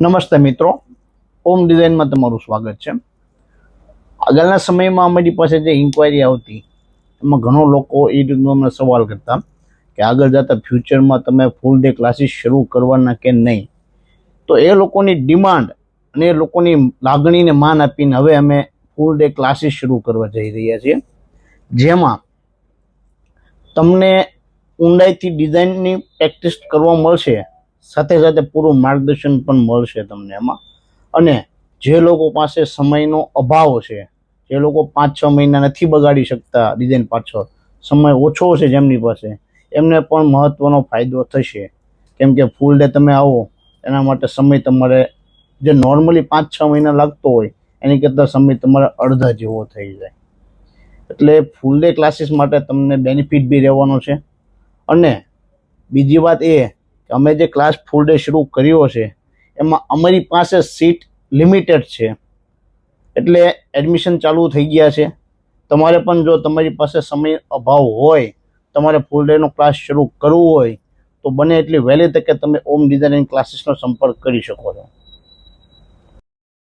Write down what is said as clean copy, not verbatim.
નમસ્તે મિત્રો, ઓમ ડિઝાઇનમાં તમારું સ્વાગત છે। આગળના સમયમાં અમારી પાસે જે ઇન્ક્વાયરી આવતી એમાં ઘણો લોકો એ રીતનો અમને સવાલ કરતા કે આગળ જતા ફ્યુચરમાં તમે ફૂલ ડે ક્લાસીસ શરૂ કરવાના કે નહીં। તો એ લોકોની ડિમાન્ડ અને એ લોકોની લાગણીને માન આપીને હવે અમે ફૂલ ડે ક્લાસીસ શરૂ કરવા જઈ રહ્યા છીએ, જેમાં તમને ઊંડાઈથી ડિઝાઇનની પ્રેક્ટિસ કરવા મળશે, સાથે સાથે પૂરું માર્ગદર્શન પણ મળશે તમને એમાં। અને જે લોકો પાસે સમયનો અભાવ છે, જે લોકો 5-6 મહિના નથી બગાડી શકતા ડિઝાઇન પાછળ, સમય ઓછો છે જેમની પાસે, એમને પણ મહત્વનો ફાયદો થશે। કેમ કે ફૂલ ડે તમે આવો એના માટે સમય તમારે જે નોર્મલી 5-6 મહિના લાગતો હોય એની કરતાં સમય તમારે અડધા જેવો થઈ જાય। એટલે ફૂલ ડે ક્લાસીસ માટે તમને બેનિફિટ બી રહેવાનો છે। અને બીજી વાત એ કે અમે જે ક્લાસ ફૂલ ડે શરૂ કર્યો છે એમાં અમારી પાસે સીટ લિમિટેડ છે, એટલે એડમિશન ચાલુ થઈ ગયા છે। તમારે પણ જો તમારી પાસે સમય અભાવ હોય, તમારે ફૂલ ડેનો ક્લાસ શરૂ કરવો હોય તો બને એટલી વહેલી તકે તમે ઓમ ડિઝાઇનિંગ ક્લાસીસનો સંપર્ક કરી શકો છો।